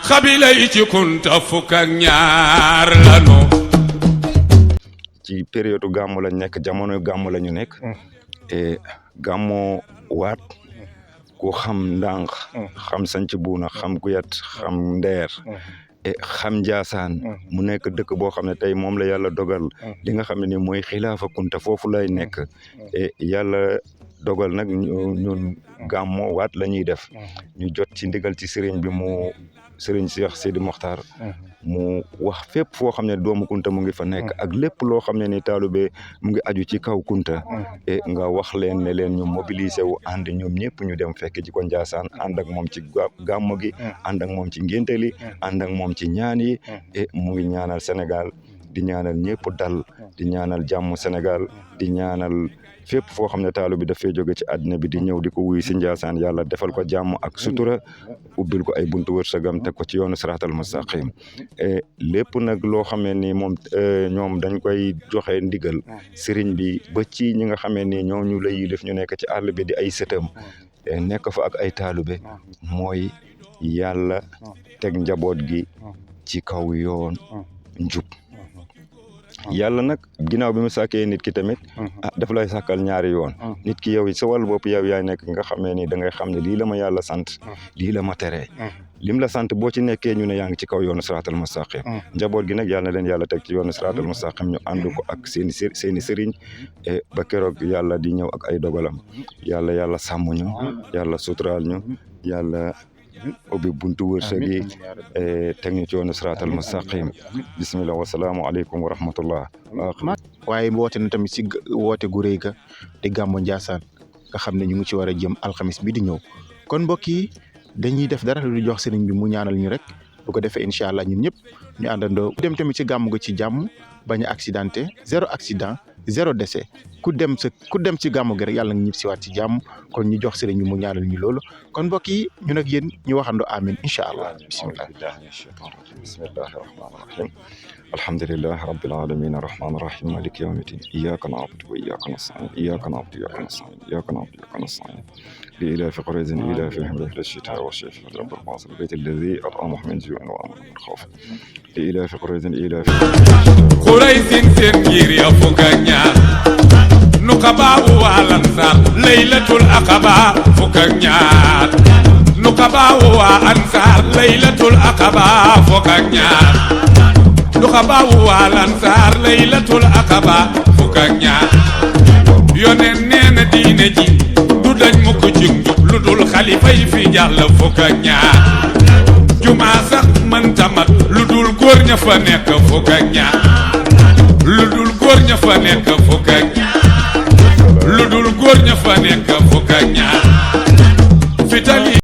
xabila yi ci kunta fukk ak ñaar lanu ci période gàmmu lañ nekk jamono gàmmu la ñu nekk et gàmmu waat ku xam ndànk xam sanc buuna xam guyat xam ndeer et xam njaasaan mu nekk dëkk boo xam ne tey moom la yàlla dogal li nga xam ne ni mooy xilaafa kunta foofu lay nekk et yàlla dogal nag ñun gàmmu waat la ñuy def ñu jot ci ndigal ci sëriñ bi mu sëriñ Cheikh Sidi Mokhtar mu wax fépp foo xam ne doomu kunta mu ngi fa nekk ak lépp loo xam ne ni taalube mu ngi aju ci kaw kunta et nga wax leen ne leen ñu mobiliser wu ànd ñoom ñëpp ñu dem fekk ci ko Njaasaan ànd ak moom ci gàmmu gi ànd ak moom ci ngénte li ànd ak moom ci ñaan yi et mu ngi ñaanal Sénégal di ñaanal ñëpp dal di ñaanal jàmm Sénégal di ñaanal fépp foo xam ne taalu bi dafay jóge ci àddina bi di ñëw di ko wuy si Njaasaan yàlla defal ko jàmm ak sutura ubbil ko ay buntu wërsëgam teg ko ci yoonu siraatal mustaqim et lépp nag loo xamee ni moom ñoom dañ koy joxe ndigal sëriñ bi ba ci ñi nga xamee ni ñoo ñu lay def ñu nekk ci àll bi di ay sëtam nekk fa ak ay taalube mooy yàlla teg njaboot gi ci kaw yoon njub yàlla nag ginnaaw bi mu sàkkee nit ki tamit dafa lay sàkkal ñaari yoon nit ki yow sa wàllu bopp yow yaay nekk nga xamee ni da ngay xam ne lii la ma yàlla sant lii la ma teree lim la sant boo ci nekkee ñu ne yaa ngi ci kaw yoonu siraatal mustaqim njaboot gi nag yàlla na leen yàlla teg ci yoonu siraatal mustaqim ñu ànd ko ak seeni sëriñ ba keroog yàlla di ñëw ak ay dogalam yàlla sàmm ñu yàlla suturaal ñu yàlla ubbi buntu wërsëg yi teg ñu ci yoonu siraatal mustaqim bismillah wasalaamu aleykum wa rahmatullah waaye woote na tamit si woote gu rëy ga di gàmmu Njaasaan nga xam ne ñu ngi ci war a jëm alxamis bi di ñëw kon mbokk yi dañuy def dara lu jox sëriñ bi mu ñaanal ñu rek bu ko defee incha allah ñun ñëpp ñu àndandoo dem tamit ci gàmmu ga ci jàmm bañ a accidenté 0 accident 0 décès ku dem ci gàmmu gi rek yàlla nga ñib siwaat ci jàmm kon ñu jox sëriñ bi mu ñaanal ñu loolu kon mbokk yi ñun ak yéen ñu waxandoo amin incha allah bismillah bismillahi rahmani rahim alhamdulillahi rabbil alamin arrahmani arrahim maliki yawmiddin iyyaka na'budu wa iyyaka nasta'in iyyaka na'budu wa iyyaka nasta'in iyyaka na'budu wa iyyaka nasta'in لإلاف قريش إلافهم رحلة الشتاء والصيف فليعبدوا رب البيت الذي أطعمهم من جوع وآمنهم من خوف لإلاف قريش إلاف قريش سنجير يا فكانيا نقبا والأنصار ليلة العقبة فكانيا نقبا والأنصار ليلة العقبة فكانيا نقبا والأنصار ليلة العقبة فكانيا يونن دين جي dañ mu ko ci njub lu dul xalifa yi fi jàll fukk ak ñaar jumaa sax mënta mat lu dul góor ña fa nekk fukk ak ñaar lu dul góor ña fa nekk fukk ak ñaar lu dul góor ña fa nekk fukk ak ñaar